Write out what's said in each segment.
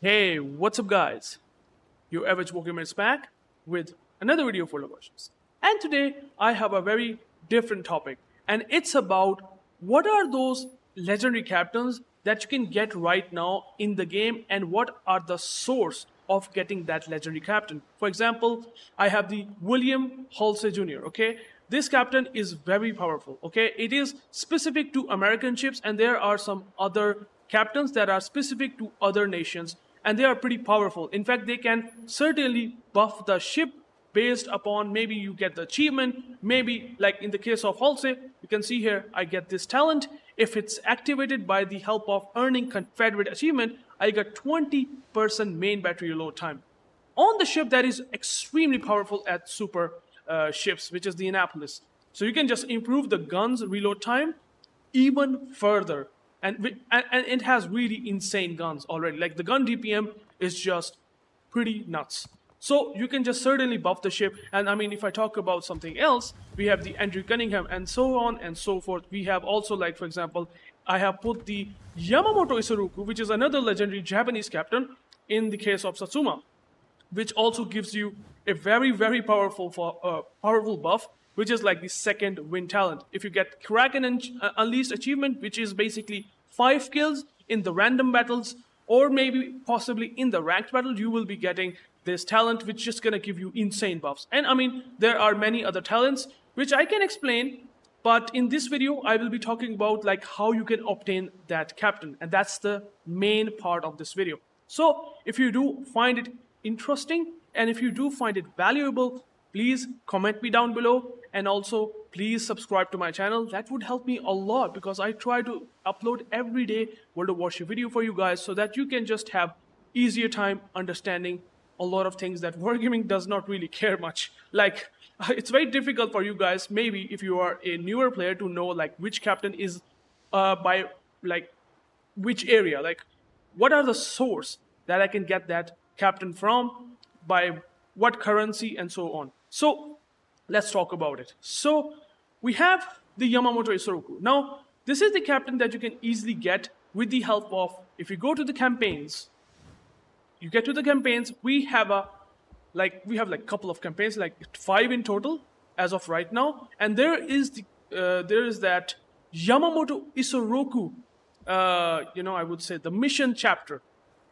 Hey, what's up guys? UrAvgWarGamer is back with another video full of Warships. And today I have a very different topic, and it's about what are those legendary captains that you can get right now in the game and what are the source of getting that legendary captain. For example, I have the William Halsey Jr., okay? This captain is very powerful, okay? It is specific to American ships, and there are some other captains that are specific to other nations, and they are pretty powerful. In fact, they can certainly buff the ship based upon maybe you get the achievement, maybe like in the case of Halsey, you can see here, I get this talent. If it's activated by the help of earning Confederate achievement, I get 20% main battery reload time. On the ship that is extremely powerful at super ships, which is the Annapolis. So you can just improve the gun's reload time even further. And it has really insane guns already. Like the gun DPM is just pretty nuts. So you can just certainly buff the ship. And I mean, if I talk about something else, we have the Andrew Cunningham and so on and so forth. We have also, like, for example, I have put the Yamamoto Isoroku, which is another legendary Japanese captain in the case of Satsuma, which also gives you a very, very powerful buff, which is like the second win talent. If you get Kraken and Unleashed achievement, which is basically 5 kills in the random battles, or maybe possibly in the ranked battle, you will be getting this talent, which is just gonna give you insane buffs. And I mean, there are many other talents, which I can explain, but in this video, I will be talking about like how you can obtain that captain, and that's the main part of this video. So if you do find it interesting, and if you do find it valuable, please comment me down below, and also please subscribe to my channel. That would help me a lot because I try to upload every day World of Warship video for you guys so that you can just have easier time understanding a lot of things that Wargaming does not really care much. Like, it's very difficult for you guys, maybe if you are a newer player, to know like which captain is by like which area, like what are the source that I can get that captain from, by what currency, and so on. So let's talk about it. So we have the Yamamoto Isoroku. Now, this is the captain that you can easily get with the help of, if you go to the campaigns, you get to the campaigns, we have a couple of campaigns, like 5 in total as of right now, and there is that Yamamoto Isoroku, I would say the mission chapter,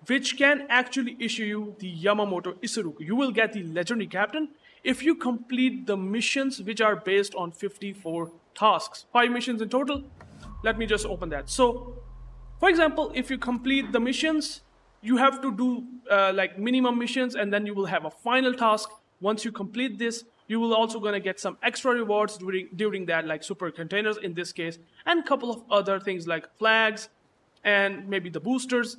which can actually issue you the Yamamoto Isoroku. You will get the legendary captain if you complete the missions, which are based on 54 tasks. 5 missions in total. Let me just open that. So, for example, if you complete the missions, you have to do like minimum missions, and then you will have a final task. Once you complete this, you will also gonna get some extra rewards during that, like super containers in this case, and a couple of other things like flags and maybe the boosters.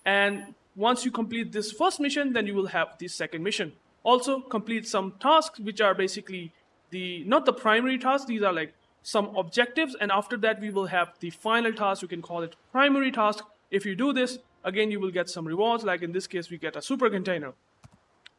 And once you complete this first mission, then you will have the second mission. Also complete some tasks, which are basically not the primary tasks, these are like some objectives, and after that we will have the final task. You can call it primary task. If you do this, again you will get some rewards, like in this case we get a super container.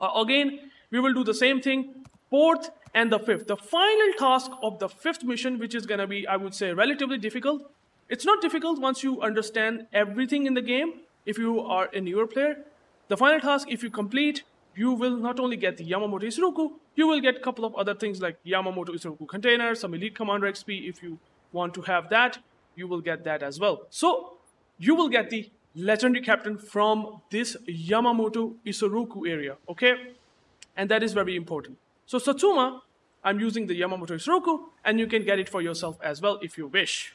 Again, we will do the same thing, 4th and the 5th. The final task of the 5th mission, which is gonna be, I would say, relatively difficult. It's not difficult once you understand everything in the game. If you are a newer player, the final task, if you complete, you will not only get the Yamamoto Isoroku, you will get a couple of other things like Yamamoto Isoroku container, some elite commander XP. If you want to have that, you will get that as well. So you will get the legendary captain from this Yamamoto Isoroku area, okay? And that is very important. So Satsuma, I'm using the Yamamoto Isoroku, and you can get it for yourself as well if you wish.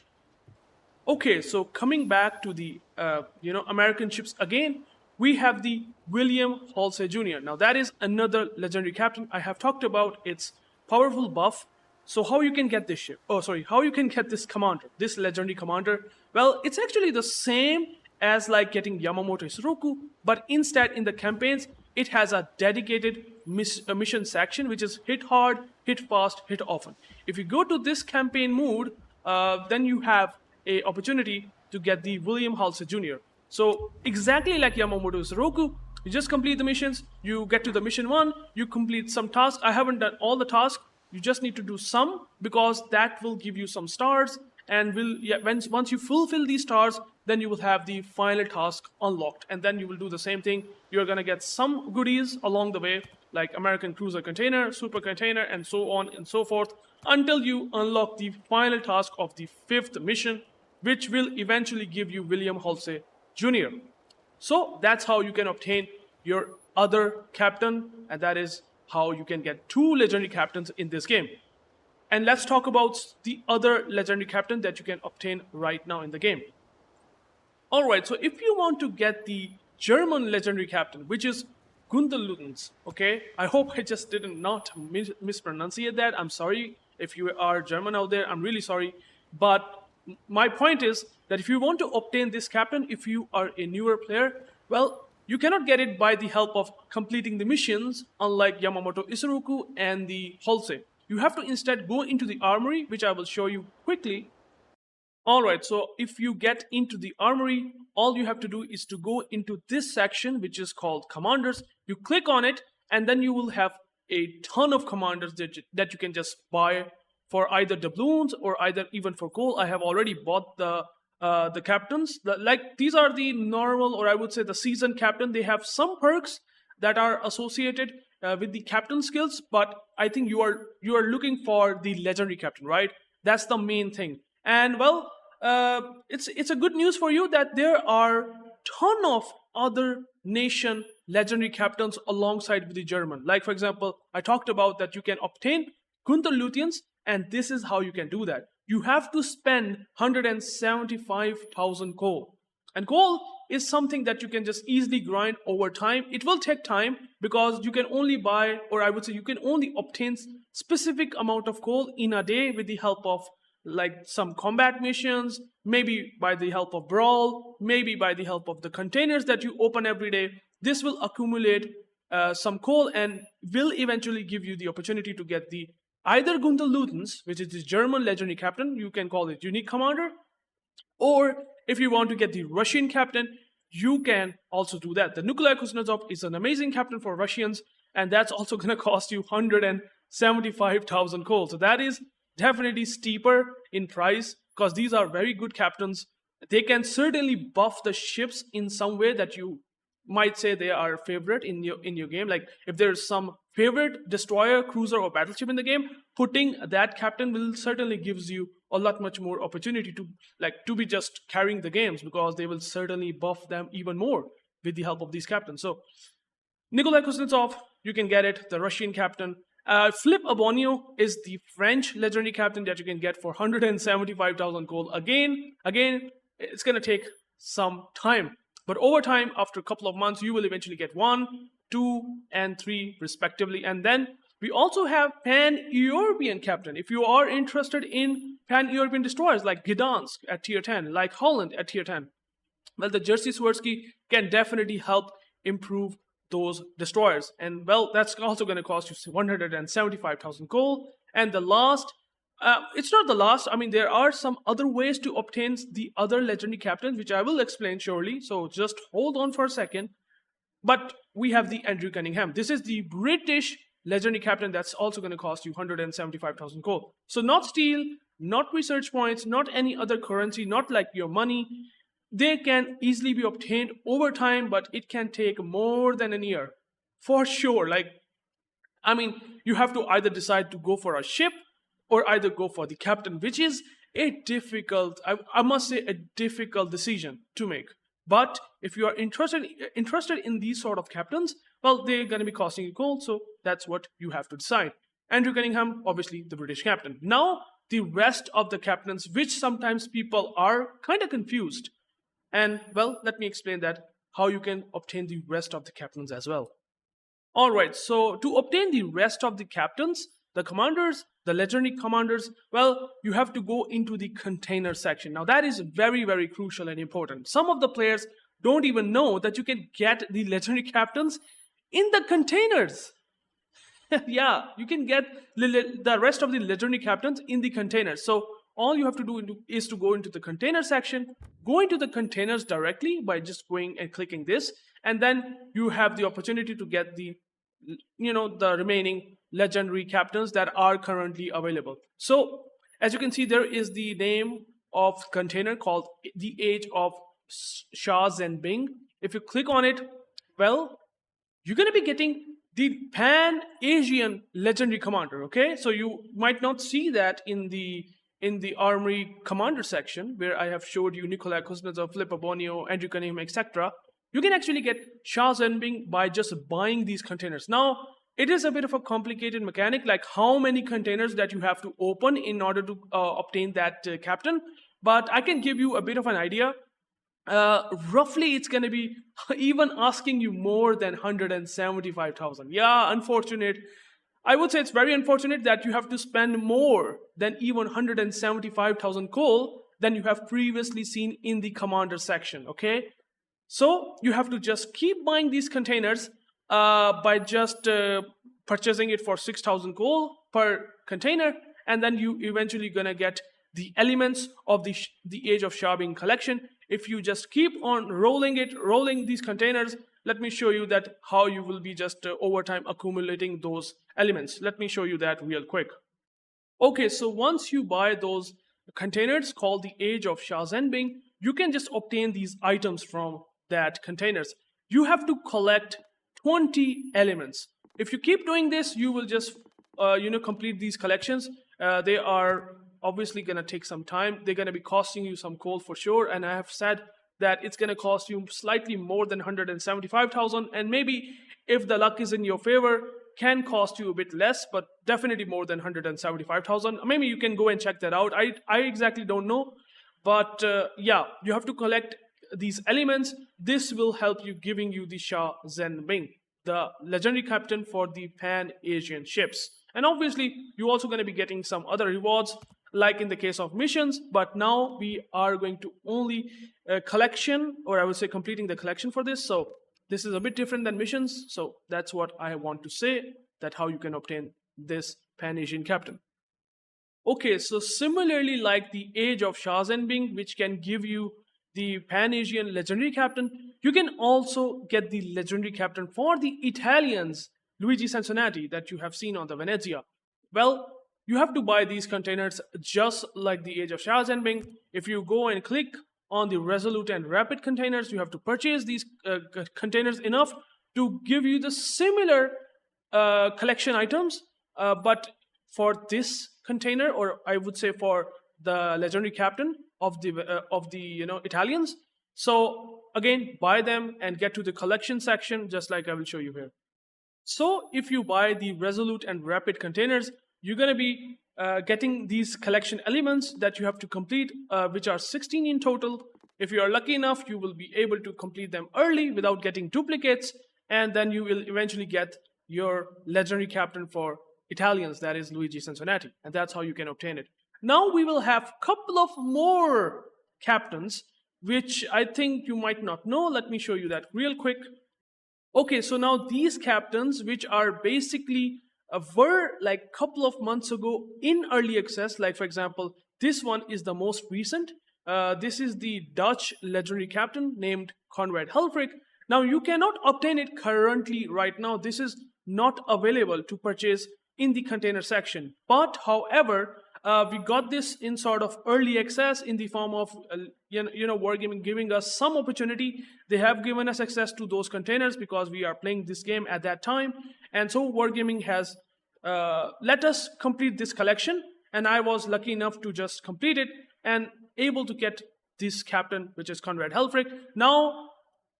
Okay, so coming back to the American ships again, we have the William Halsey Jr. Now that is another legendary captain. I have talked about its powerful buff. So how you can get this ship? How you can get this commander, this legendary commander? Well, it's actually the same as like getting Yamamoto Isoroku, but instead in the campaigns, it has a dedicated mission section, which is hit hard, hit fast, hit often. If you go to this campaign mode, then you have a opportunity to get the William Halsey Jr. So exactly like Yamamoto Isoroku, you just complete the missions, you get to the mission 1, you complete some tasks. I haven't done all the tasks, you just need to do some, because that will give you some stars, and once you fulfill these stars, then you will have the final task unlocked. And then you will do the same thing. You're going to get some goodies along the way, like American Cruiser Container, Super Container, and so on and so forth, until you unlock the final task of the 5th mission, which will eventually give you William Halsey Jr. So that's how you can obtain your other captain, and that is how you can get 2 legendary captains in this game. And let's talk about the other legendary captain that you can obtain right now in the game. Alright, so if you want to get the German legendary captain, which is Gunther Lutjens, okay? I hope I just did not mispronunciate that. I'm sorry if you are German out there. I'm really sorry. But my point is that if you want to obtain this captain, if you are a newer player, well, you cannot get it by the help of completing the missions, unlike Yamamoto Isoroku and the Halsey. You have to instead go into the armory, which I will show you quickly. Alright, so if you get into the armory, all you have to do is to go into this section, which is called Commanders. You click on it, and then you will have a ton of commanders that you can just buy for either doubloons or either even for gold. I have already bought the captains. These are the normal, or I would say the seasoned captain. They have some perks that are associated with the captain skills, but I think you are looking for the legendary captain, right? That's the main thing. And well, it's a good news for you that there are ton of other nation legendary captains alongside with the German. Like for example, I talked about that you can obtain Gunther Lutjens, and this is how you can do that. You have to spend 175,000 gold. And gold is something that you can just easily grind over time. It will take time because you can only buy, or I would say you can only obtain specific amount of gold in a day with the help of like some combat missions, maybe by the help of brawl, maybe by the help of the containers that you open every day. This will accumulate some gold and will eventually give you the opportunity to get the either Gunther Lutjens, which is the German legendary captain, you can call it unique commander, or if you want to get the Russian captain, you can also do that. The Nikolay Kuznetzov is an amazing captain for Russians, and that's also going to cost you 175,000 gold. So that is definitely steeper in price because these are very good captains. They can certainly buff the ships in some way that you might say they are favorite in your game. Like if there's some favorite destroyer, cruiser, or battleship in the game, putting that captain will certainly gives you a lot much more opportunity to be just carrying the games, because they will certainly buff them even more with the help of these captains. So Nikolay Kuznetsov, you can get it, the Russian captain. Phillip Auboyneau is the French legendary captain that you can get for 175,000 gold. Again, it's gonna take some time, but over time, after a couple of months, you will eventually get 1, 2, and 3 respectively. And then we also have Pan-European captain. If you are interested in Pan-European destroyers like Gdansk at tier 10, like Holland at tier 10, well, the Jersey Swirski can definitely help improve those destroyers. And well, that's also going to cost you 175,000 gold. And the last, it's not the last, I mean, there are some other ways to obtain the other legendary captains, which I will explain shortly. So just hold on for a second. But we have the Andrew Cunningham. This is the British legendary captain that's also going to cost you 175,000 gold. So not steel, not research points, not any other currency, not like your money. They can easily be obtained over time, but it can take more than a year. For sure. Like, I mean, you have to either decide to go for a ship or either go for the captain, which is a difficult, I must say, a difficult decision to make. But if you are interested in these sort of captains, well, they're going to be costing you gold, so that's what you have to decide. Andrew Cunningham, obviously the British captain. Now, the rest of the captains, which sometimes people are kind of confused. And, well, let me explain that, how you can obtain the rest of the captains as well. Alright, so to obtain the rest of the captains, the commanders, the legendary commanders, well, you have to go into the container section. Now, that is very, very crucial and important. Some of the players don't even know that you can get the legendary captains in the containers. Yeah, you can get the rest of the legendary captains in the containers. So all you have to do is to go into the container section, go into the containers directly by just going and clicking this, and then you have the opportunity to get the remaining legendary captains that are currently available. So as you can see, there is the name of container called the Age of Shah Zenbing. If you click on it, well, you're going to be getting the Pan-Asian legendary commander, okay? So you might not see that in the armory commander section where I have showed you Nikolay, Kuznetzov, Phillip, Auboyneau, Andrew Cunningham, etc. You can actually get Shah Zenbing by just buying these containers. Now, it is a bit of a complicated mechanic, like how many containers that you have to open in order to obtain that captain. But I can give you a bit of an idea. Roughly, it's going to be even asking you more than 175,000. Yeah, unfortunate. I would say it's very unfortunate that you have to spend more than even 175,000 coal than you have previously seen in the commander section, okay? So you have to just keep buying these containers by just purchasing it for 6,000 coal per container, and then you eventually gonna get the elements of the Age of Sharbing collection. If you just keep on rolling these containers, let me show you that how you will be just over time accumulating those elements. Let me show you that real quick. Okay, so once you buy those containers called the Age of Shah Zenbing, you can just obtain these items from that containers. You have to collect 20 elements. If you keep doing this, you will just complete these collections. They are obviously going to take some time. They're going to be costing you some coal for sure, and I have said that it's going to cost you slightly more than 175,000, and maybe if the luck is in your favor, can cost you a bit less, but definitely more than 175,000. Maybe you can go and check that out. I exactly don't know, but yeah, you have to collect these elements. This will help you giving you the Shah Zenbing, the legendary captain for the Pan-Asian ships. And obviously, you're also going to be getting some other rewards, like in the case of missions, but now we are going to only collection, or I would say completing the collection for this. So this is a bit different than missions. So that's what I want to say, that how you can obtain this Pan-Asian captain. Okay, so similarly like the Age of Shah Zenbing, which can give you the Pan-Asian legendary captain, you can also get the legendary captain for the Italians, Luigi Sansonetti, that you have seen on the Venezia. Well, you have to buy these containers just like the Age of Shah Zenbing. If you go and click on the Resolute and Rapid containers, you have to purchase these containers enough to give you the similar collection items, but for this container, or I would say for the legendary captain of the Italians. So again, buy them and get to the collection section, just like I will show you here. So if you buy the Resolute and Rapid containers, you're going to be getting these collection elements that you have to complete, which are 16 in total. If you are lucky enough, you will be able to complete them early without getting duplicates, and then you will eventually get your legendary captain for Italians, that is Luigi Sansonetti, and that's how you can obtain it. Now we will have a couple of more captains, which I think you might not know. Let me show you that real quick. Okay, so now these captains, which are basically were like a couple of months ago in early access, like for example, this one is the most recent. This is the Dutch legendary captain named Conrad Helfrich. Now you cannot obtain it currently right now. This is not available to purchase in the container section. But however, we got this in sort of early access in the form of UrAvgWarGamer giving us some opportunity. They have given us access to those containers because we are playing this game at that time, and so Wargaming has let us complete this collection, and I was lucky enough to just complete it and able to get this captain, which is Conrad Helfrich. Now,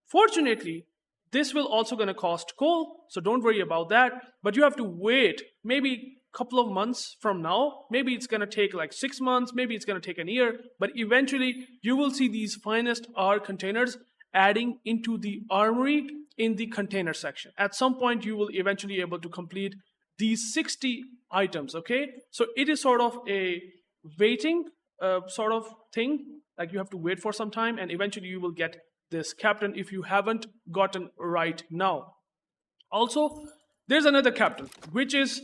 fortunately, this will also going to cost coal, so don't worry about that, but you have to wait maybe couple of months from now. Maybe it's going to take like 6 months, maybe it's going to take a year, but eventually you will see these finest R containers adding into the armory in the container section. At some point you will eventually able to complete these 60 items, okay? So it is sort of a waiting sort of thing, like you have to wait for some time, and eventually you will get this captain if you haven't gotten right now. Also, there's another captain, which is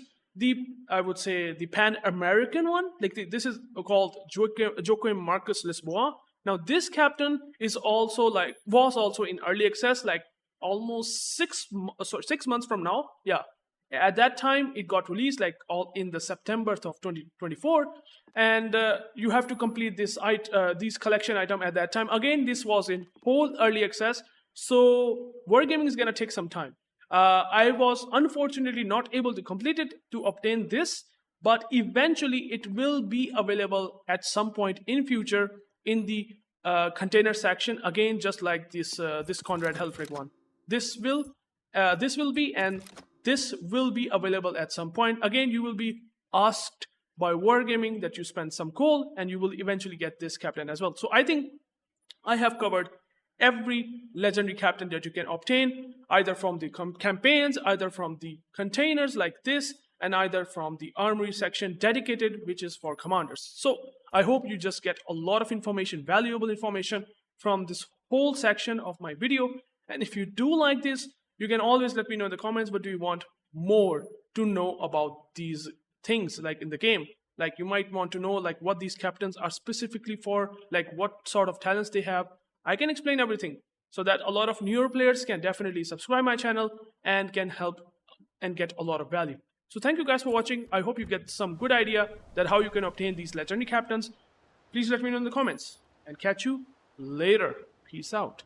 I would say the Pan-American one. Like this is called Joaquim Marques Lisboa. Now this captain is also was also in early access, like almost 6 months from now. Yeah, At that time, it got released like all in the September of 2024, and you have to complete these collection item at that time. Again, this was in whole early access, so wargaming is gonna take some time. I was unfortunately not able to complete it to obtain this, but eventually it will be available at some point in future in the container section. Again, just like this Conrad Helfrich one. This will be, and this will be available at some point. Again, you will be asked by Wargaming that you spend some coal, and you will eventually get this captain as well. So I think I have covered every legendary captain that you can obtain, either from the campaigns, either from the containers like this, and either from the armory section dedicated, which is for commanders. So I hope you just get a lot of information, valuable information from this whole section of my video. And if you do like this, you can always let me know in the comments, but do you want more to know about these things like in the game? Like you might want to know like what these captains are specifically for, like what sort of talents they have. I can explain everything so that a lot of newer players can definitely subscribe my channel and can help and get a lot of value. So thank you guys for watching. I hope you get some good idea that how you can obtain these legendary captains. Please let me know in the comments and catch you later. Peace out.